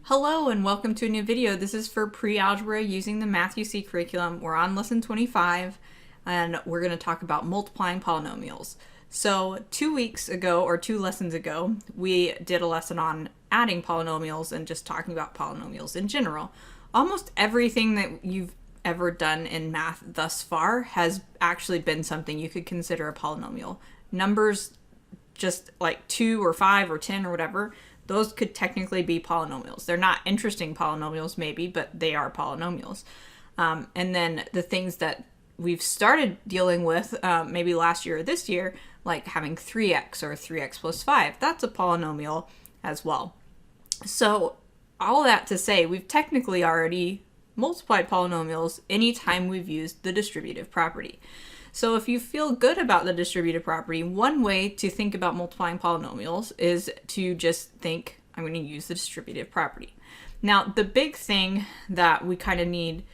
Hello and welcome to a new video. This is for pre-algebra using the Math UC curriculum. We're on lesson 25 and we're going to talk about multiplying polynomials. So 2 weeks ago or 2 lessons ago, we did a lesson on adding polynomials and just talking about polynomials in general. Almost everything that you've ever done in math thus far has actually been something you could consider a polynomial. Numbers just like 2 or 5 or 10 or whatever, those could technically be polynomials. They're not interesting polynomials maybe, but they are polynomials. And then the things that we've started dealing with maybe last year or this year, like having 3x or 3x plus 5, that's a polynomial as well. So all that to say, we've technically already multiplied polynomials anytime we've used the distributive property. So if you feel good about the distributive property, one way to think about multiplying polynomials is to just think, I'm going to use the distributive property. Now, the big thing that we kind of need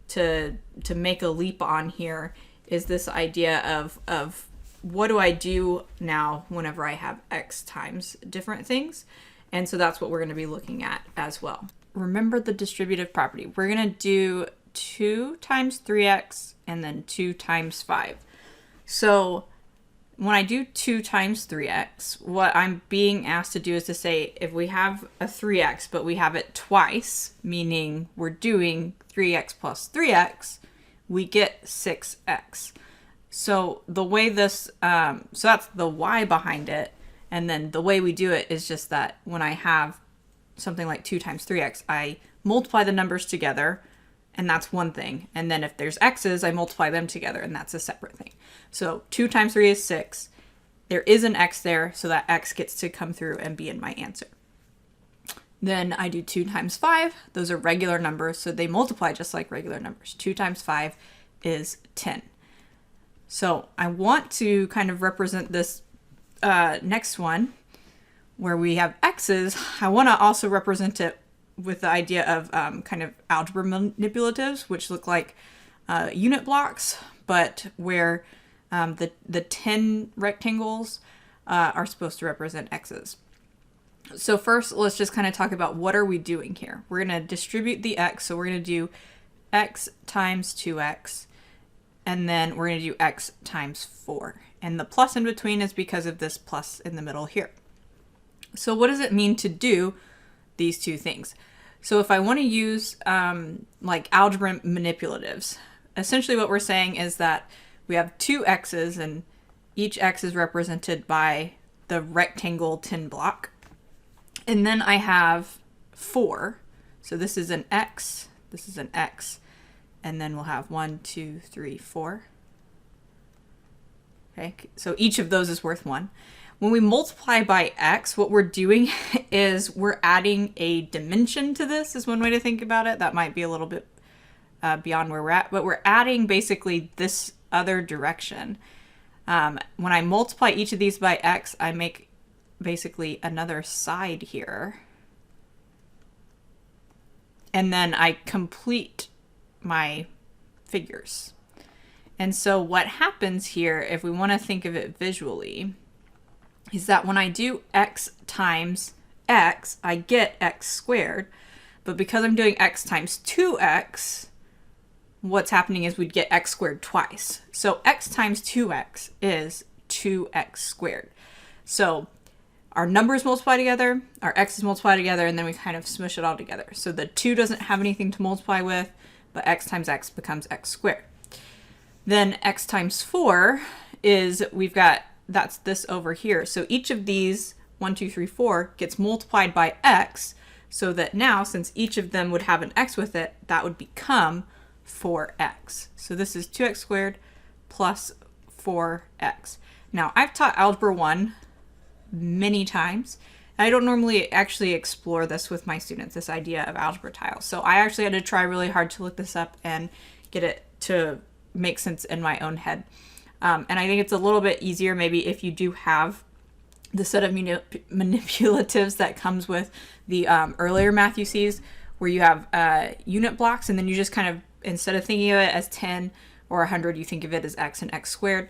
to make a leap on here is this idea of what do I do now whenever I have x times different things? And so that's what we're going to be looking at as well. Remember the distributive property. We're going to do 2 times 3x and then 2 times 5. So when I do 2 times 3x, what I'm being asked to do is to say if we have a 3x, but we have it twice, meaning we're doing 3x plus 3x, we get 6x. So the way this, so that's the y behind it. And then the way we do it is just that when I have something like 2 times 3x, I multiply the numbers together, and that's one thing. And then if there's x's, I multiply them together, and that's a separate thing. So 2 times 3 is 6. There is an x there, so that x gets to come through and be in my answer. Then I do 2 times 5. Those are regular numbers, so they multiply just like regular numbers. 2 times 5 is 10. So I want to kind of represent this next one where we have x's. I want to also represent it with the idea of kind of algebra manipulatives, which look like unit blocks, but where the 10 rectangles are supposed to represent x's. So first, let's just kind of talk about what are we doing here. We're going to distribute the x, so we're going to do x times 2x, and then we're going to do x times 4. And the plus in between is because of this plus in the middle here. So what does it mean to do these two things? So if I want to use like algebra manipulatives, essentially what we're saying is that we have 2 x's and each x is represented by the rectangle 10 block. And then I have 4. So this is an x, this is an x, and then we'll have 1, 2, 3, 4. Okay, so each of those is worth 1. When we multiply by x, what we're doing is we're adding a dimension to this, is one way to think about it. That might be a little bit beyond where we're at, but we're adding basically this other direction. When I multiply each of these by x, I make basically another side here. And then I complete my figures. And so what happens here, if we want to think of it visually, is that when I do x times x, I get x squared. But because I'm doing x times 2x, what's happening is we'd get x squared twice. So x times 2x is 2x squared. So our numbers multiply together, our x's multiply together, and then we kind of smush it all together. So the 2 doesn't have anything to multiply with, but x times x becomes x squared. Then x times 4 is, we've got, that's this over here. So each of these, 1, 2, 3, 4, gets multiplied by x, so that now, since each of them would have an x with it, that would become 4x. So this is 2x squared plus 4x. Now, I've taught Algebra 1 many times. I don't normally actually explore this with my students, this idea of algebra tiles. So I actually had to try really hard to look this up and get it to make sense in my own head. And I think it's a little bit easier maybe if you do have the set of manipulatives that comes with the earlier math UCs, where you have unit blocks, and then you just kind of, instead of thinking of it as 10 or 100, you think of it as x and x squared.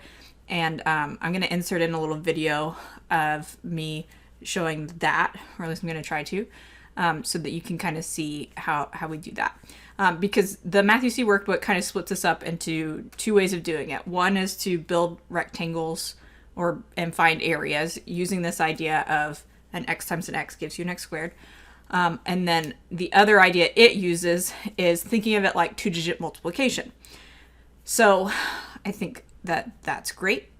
And I'm going to insert in a little video of me showing that, or at least I'm going to try to. so that you can kind of see how we do that. Because the MathUC workbook kind of splits us up into two ways of doing it. One is to build rectangles and find areas using this idea of an x times an x gives you an x squared. And then the other idea it uses is thinking of it like two-digit multiplication. So I think that that's great,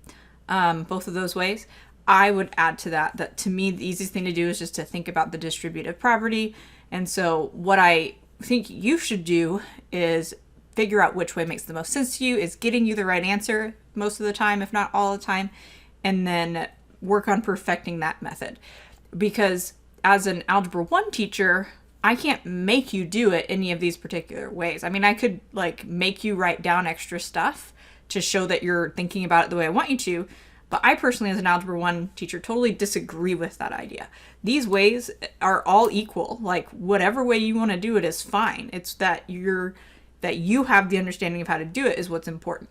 both of those ways. I would add to that to me the easiest thing to do is just to think about the distributive property. And so what I think you should do is figure out which way makes the most sense to you, is getting you the right answer most of the time, if not all the time, and then work on perfecting that method. Because as an Algebra 1 teacher, I can't make you do it any of these particular ways. I mean, I could like make you write down extra stuff to show that you're thinking about it the way I want you to, but I personally, as an Algebra 1 teacher, totally disagree with that idea. These ways are all equal. Like, whatever way you want to do it is fine. It's that you have the understanding of how to do it is what's important.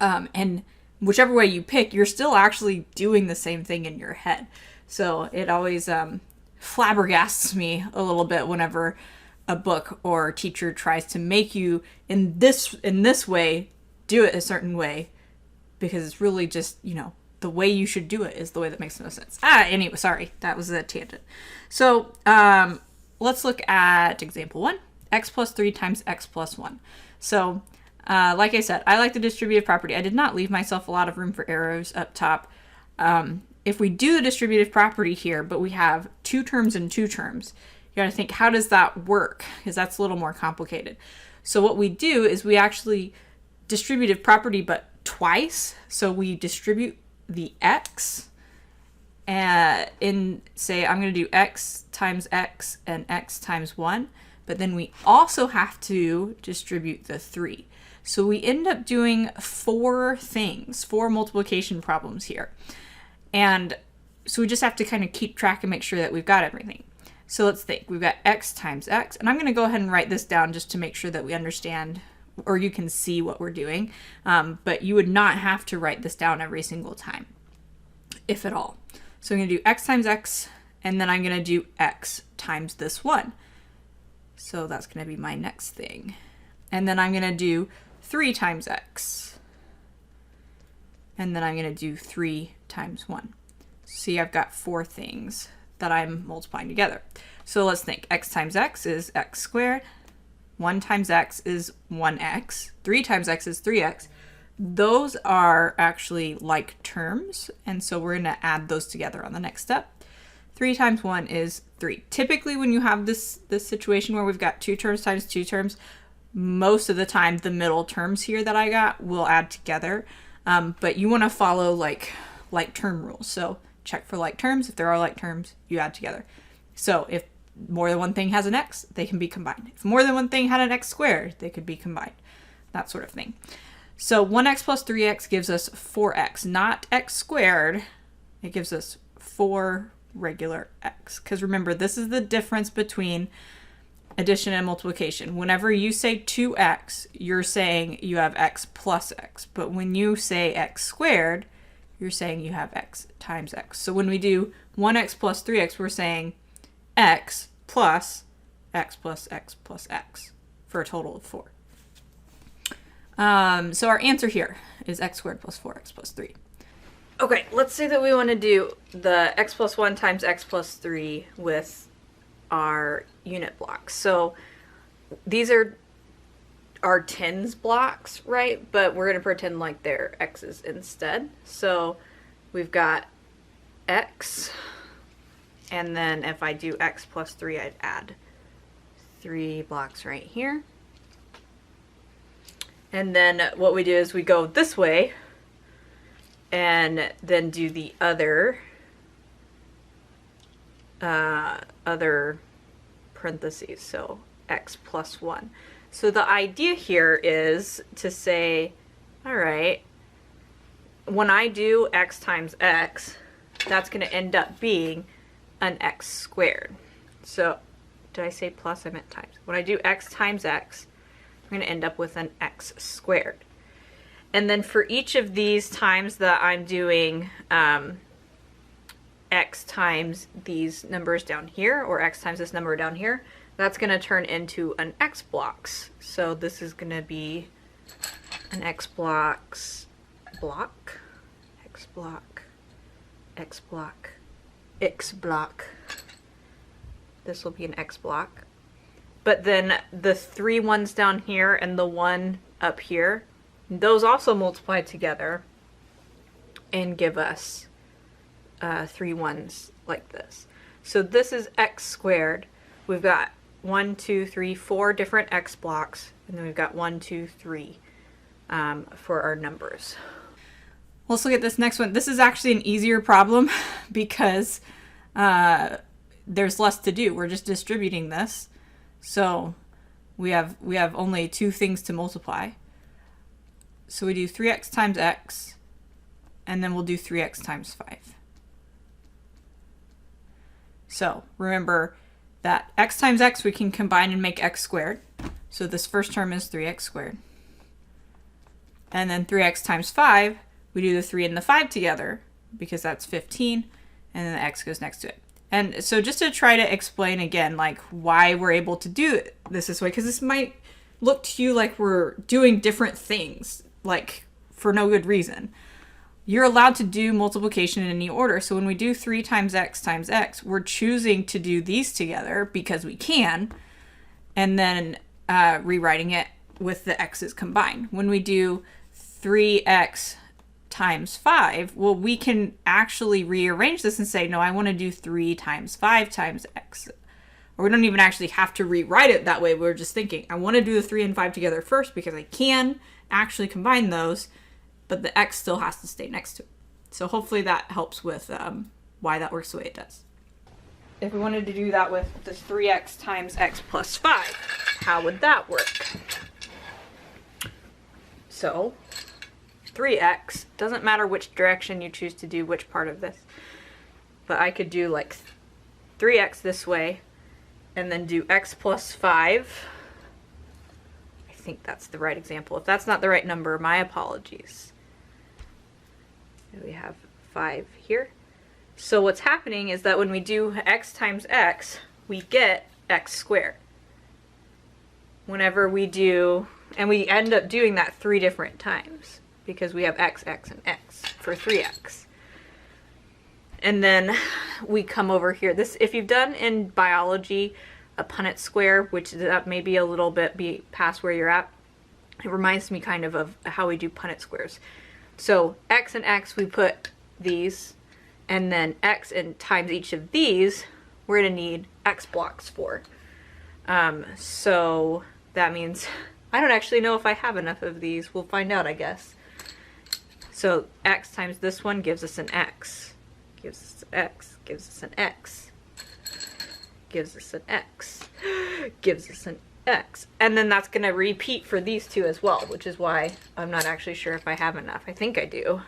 And whichever way you pick, you're still actually doing the same thing in your head. So it always flabbergasts me a little bit whenever a book or teacher tries to make you in this way do it a certain way, because it's really just, the way you should do it is the way that makes the most sense. Anyway, sorry, that was a tangent. So let's look at example 1, x plus 3 times x plus 1. So like I said, I like the distributive property. I did not leave myself a lot of room for arrows up top. If we do the distributive property here, but we have two terms and two terms, you got to think, how does that work? Because that's a little more complicated. So what we do is we actually distributive property, but twice. So we distribute the x in, say, I'm going to do x times x and x times 1, but then we also have to distribute the 3. So we end up doing 4 multiplication problems here. And so we just have to kind of keep track and make sure that we've got everything. So let's think. We've got x times x, and I'm going to go ahead and write this down just to make sure that we understand, or you can see what we're doing. But you would not have to write this down every single time, if at all. So I'm going to do x times x, and then I'm going to do x times this 1. So that's going to be my next thing. And then I'm going to do 3 times x. And then I'm going to do 3 times 1. See, I've got 4 things that I'm multiplying together. So let's think. X times x is x squared. 1 times x is 1x. 3 times x is 3x. Those are actually like terms, and so we're going to add those together on the next step. 3 times 1 is 3. Typically, when you have this situation where we've got 2 terms times 2 terms, most of the time the middle terms here that I got will add together. But you want to follow like term rules. So check for like terms. If there are like terms, you add together. So if more than one thing has an x, they can be combined. If more than one thing had an x squared, they could be combined. That sort of thing. So 1x plus 3x gives us 4x, not x squared. It gives us 4 regular x. Because remember, this is the difference between addition and multiplication. Whenever you say 2x, you're saying you have x plus x. But when you say x squared, you're saying you have x times x. So when we do 1x plus 3x, we're saying x plus x plus x plus x for a total of 4. So our answer here is x squared plus 4x plus 3. Okay, let's say that we want to do the x plus 1 times x plus 3 with our unit blocks. So these are our tens blocks, right? But we're going to pretend like they're x's instead. So we've got x, and then if I do x plus 3, I'd add 3 blocks right here. And then what we do is we go this way and then do the other parentheses, so x plus 1. So the idea here is to say, all right, when I do x times x, that's going to end up being an x squared. So did I say plus? I meant times. When I do x times x, I'm going to end up with an x squared. And then for each of these times that I'm doing x times these numbers down here, or x times this number down here, that's going to turn into an x blocks. So this is going to be an x blocks block, x block, x block, x block. This will be an x block. But then the 3 ones down here and the 1 up here, those also multiply together and give us 3 ones like this. So this is x squared. We've got 1, 2, 3, 4 different x blocks, and then we've got 1, 2, 3 for our numbers. Let's look at this next one. This is actually an easier problem because there's less to do. We're just distributing this. So we have only 2 things to multiply. So we do 3x times x, and then we'll do 3x times 5. So remember that x times x we can combine and make x squared. So this first term is 3x squared. And then 3x times 5, we do the 3 and the 5 together because that's 15, and then the x goes next to it. And so just to try to explain again, like why we're able to do this way, because this might look to you like we're doing different things, like for no good reason. You're allowed to do multiplication in any order. So when we do 3 times x, we're choosing to do these together because we can, and then rewriting it with the x's combined. When we do 3x times 5, well, we can actually rearrange this and say, no, I want to do 3 times 5 times x. Or we don't even actually have to rewrite it that way. We're just thinking, I want to do the 3 and 5 together first because I can actually combine those, but the x still has to stay next to it. So hopefully that helps with why that works the way it does. If we wanted to do that with this 3x times x plus 5, how would that work? So 3x, doesn't matter which direction you choose to do which part of this, but I could do like 3x this way and then do x plus 5. I think that's the right example. If that's not the right number, my apologies. We have 5 here. So what's happening is that when we do x times x, we get x squared. Whenever we do, and we end up doing that 3 different times because we have x, x, and x for 3x. And then we come over here. This, if you've done in biology a Punnett square, which that may be a little bit be past where you're at, it reminds me kind of how we do Punnett squares. So x and x, we put these, and then x and times each of these, we're going to need x blocks for. So that means I don't actually know if I have enough of these. We'll find out, I guess. So x times this one gives us an x, gives us an x, gives us an x, gives us an x, gives us an x. And then that's going to repeat for these two as well, which is why I'm not actually sure if I have enough. I think I do.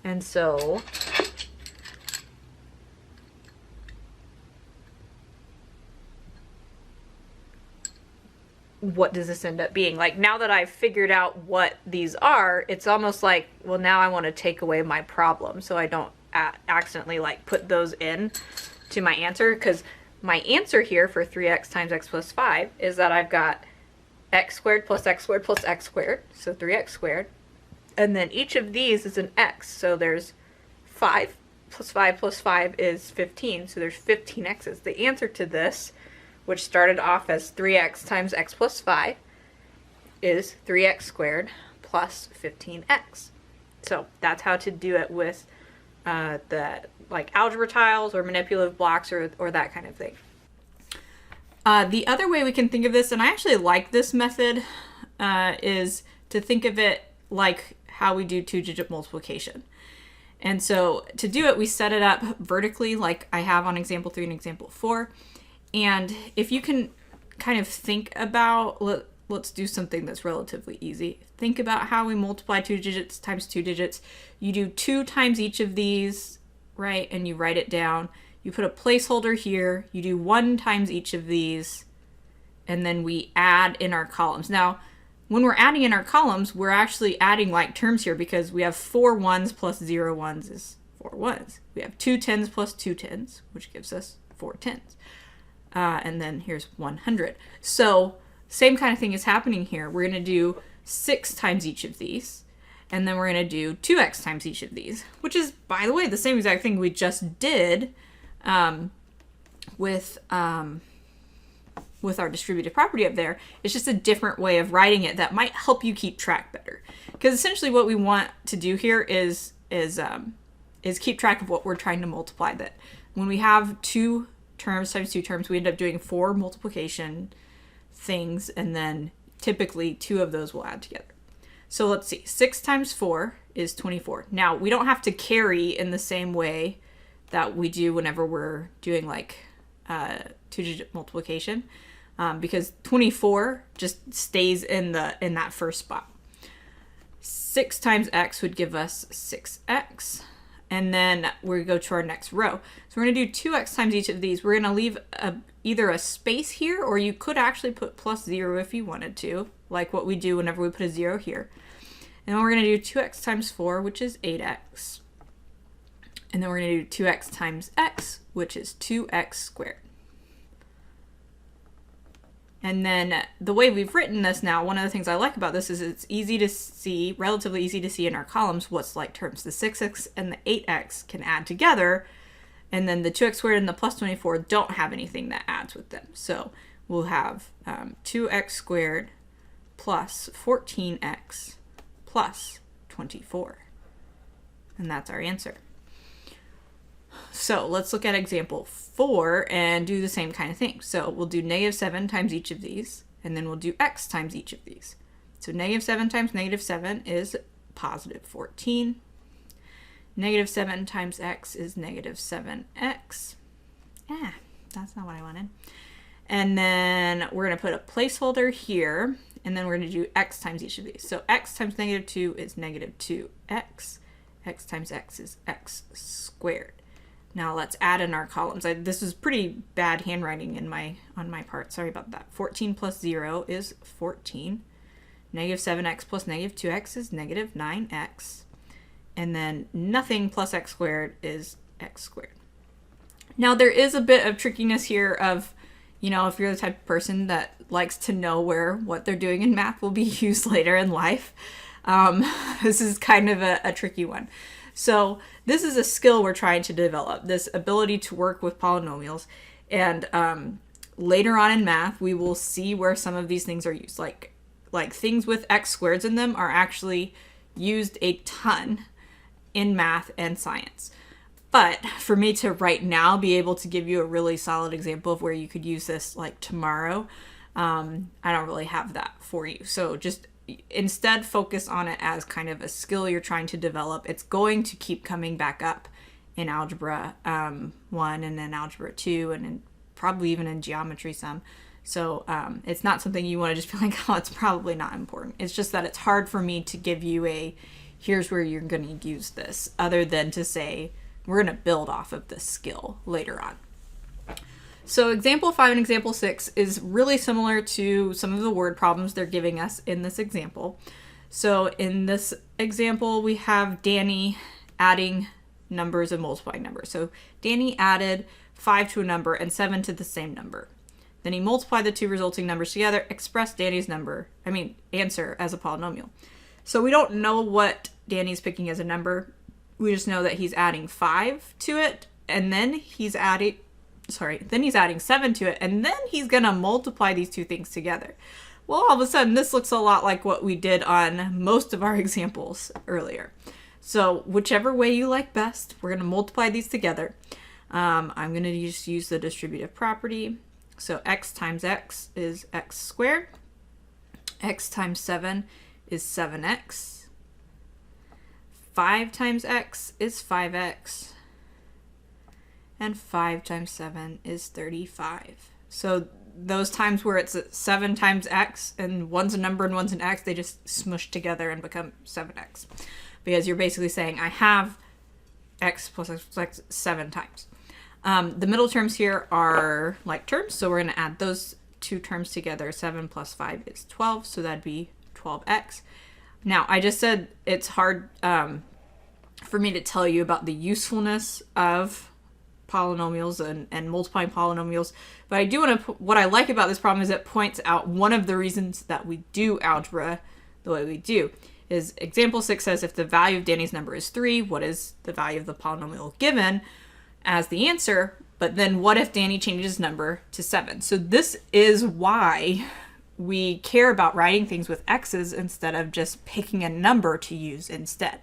And so what does this end up being? Like, now that I've figured out what these are, it's almost like, well, now I want to take away my problem so I don't accidentally like put those in to my answer, because my answer here for 3x times x plus 5 is that I've got x squared plus x squared plus x squared, so 3x squared, and then each of these is an x, so there's 5 plus 5 plus 5 is 15, so there's 15 x's. The answer to this, which started off as 3x times x plus 5, is 3x squared plus 15x. So that's how to do it with the like algebra tiles or manipulative blocks or that kind of thing. The other way we can think of this, and I actually like this method, is to think of it like how we do 2-digit multiplication. And so to do it, we set it up vertically like I have on example 3 and example 4. And if you can kind of think about, let's do something that's relatively easy. Think about how we multiply 2 digits times 2 digits. You do 2 times each of these, right? And you write it down. You put a placeholder here. You do 1 times each of these. And then we add in our columns. Now, when we're adding in our columns, we're actually adding like terms here because we have 4 ones plus 0 ones is 4 ones. We have 2 tens plus 2 tens, which gives us 4 tens. And then here's 100. So same kind of thing is happening here. We're going to do 6 times each of these. And then we're going to do 2x times each of these, which is, by the way, the same exact thing we just did with our distributive property up there. It's just a different way of writing it that might help you keep track better. Because essentially what we want to do here is keep track of what we're trying to multiply. That when we have 2 terms times 2 terms, we end up doing 4 multiplication things, and then typically 2 of those will add together. So let's see, 6 times 4 is 24. Now, we don't have to carry in the same way that we do whenever we're doing like 2-digit multiplication, because 24 just stays in that first spot. 6 times x would give us 6x. And then we go to our next row. So we're going to do 2x times each of these. We're going to leave either a space here, or you could actually put plus 0 if you wanted to, like what we do whenever we put a 0 here. And then we're going to do 2x times 4, which is 8x. And then we're going to do 2x times x, which is 2x squared. And then the way we've written this now, one of the things I like about this is it's easy to see, relatively easy to see in our columns what's like terms. The 6x and the 8x can add together, and then the 2x squared and the plus 24 don't have anything that adds with them. So we'll have 2x squared plus 14x plus 24. And that's our answer. So let's look at example 4 and do the same kind of thing. So we'll do -7 times each of these, and then we'll do x times each of these. So -7 times -7 is positive 14. -7 times x is -7x. That's not what I wanted. And then we're going to put a placeholder here, and then we're going to do x times each of these. So x times -2 is -2x. X times x is x squared. Now let's add in our columns. This is pretty bad handwriting on my part. Sorry about that. 14 plus 0 is 14. -7x plus -2x is -9x. And then nothing plus x squared is x squared. Now there is a bit of trickiness here of, you know, if you're the type of person that likes to know where what they're doing in math will be used later in life. This is kind of a tricky one. So this is a skill we're trying to develop, this ability to work with polynomials. And later on in math, we will see where some of these things are used. Like things with x squareds in them are actually used a ton in math and science. But for me to right now be able to give you a really solid example of where you could use this like tomorrow, I don't really have that for you. So just instead focus on it as kind of a skill you're trying to develop. It's going to keep coming back up in Algebra 1 and then Algebra 2 and probably even in geometry some. So it's not something you want to just be like, oh, it's probably not important. It's just that it's hard for me to give you a, here's where you're going to use this, other than to say, we're going to build off of this skill later on. So example 5 and example 6 is really similar to some of the word problems they're giving us in this example. So in this example, we have Danny adding numbers and multiplying numbers. So Danny added 5 to a number and 7 to the same number. Then he multiplied the two resulting numbers together, expressed Danny's answer as a polynomial. So we don't know what Danny's picking as a number. We just know that he's adding 5 to it, and then he's adding 7 to it, and then he's going to multiply these two things together. Well, all of a sudden, this looks a lot like what we did on most of our examples earlier. So whichever way you like best, we're going to multiply these together. I'm going to just use the distributive property. So x times x is x squared. X times 7 is 7x. 5 times x is 5x. And 5 times 7 is 35. So those times where it's 7 times x and one's a number and one's an x, they just smush together and become 7x. Because you're basically saying I have x plus x 7 times. The middle terms here are like terms, so we're going to add those two terms together. 7 plus 5 is 12, so that'd be 12x. Now, I just said it's hard for me to tell you about the usefulness of polynomials and multiplying polynomials, but I do want to, what I like about this problem is it points out one of the reasons that we do algebra the way we do. Is example 6 says if the value of Danny's number is 3, what is the value of the polynomial given as the answer? But then what if Danny changes his number to 7? So this is why we care about writing things with x's instead of just picking a number to use instead.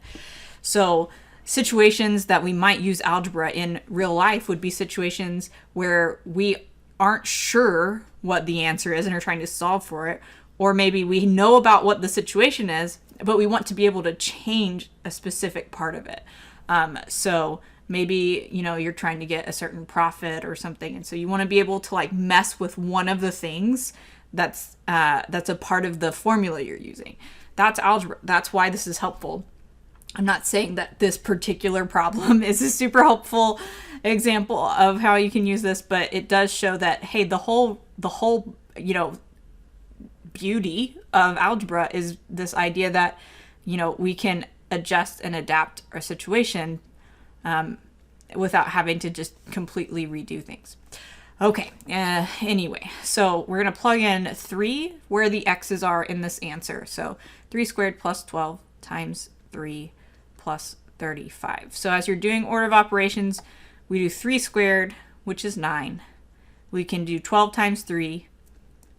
So situations that we might use algebra in real life would be situations where we aren't sure what the answer is and are trying to solve for it, or maybe we know about what the situation is, but we want to be able to change a specific part of it. So maybe, you know, you're trying to get a certain profit or something, and so you want to be able to like mess with one of the things that's a part of the formula you're using. That's algebra. That's why this is helpful. I'm not saying that this particular problem is a super helpful example of how you can use this, but it does show that, hey, the whole, you know, beauty of algebra is this idea that, you know, we can adjust and adapt our situation without having to just completely redo things. Okay, anyway, so we're going to plug in 3 where the x's are in this answer. So 3 squared plus 12 times 3 plus 35. So as you're doing order of operations, we do 3 squared, which is 9. We can do 12 times 3,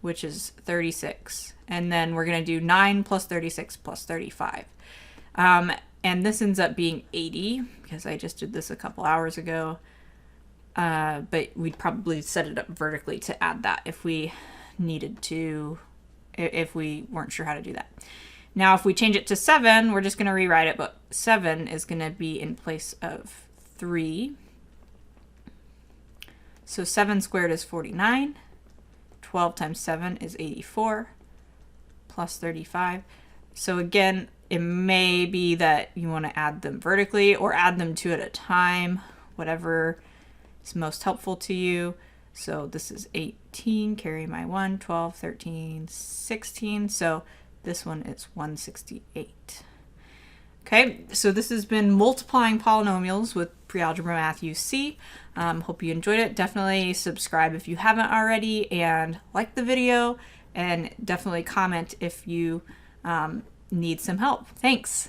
which is 36. And then we're going to do 9 plus 36 plus 35. And this ends up being 80 because I just did this a couple hours ago. But we'd probably set it up vertically to add that if we needed to, if we weren't sure how to do that. Now, if we change it to 7, we're just going to rewrite it, but 7 is going to be in place of 3. So 7 squared is 49. 12 times 7 is 84 plus 35. So again, it may be that you want to add them vertically or add them 2 at a time, whatever is most helpful to you. So this is 18, carry my 1, 12, 13, 16. So this one is 168. Okay, so this has been multiplying polynomials with Pre-Algebra Math UC. Hope you enjoyed it. Definitely subscribe if you haven't already, and like the video, and definitely comment if you need some help. Thanks.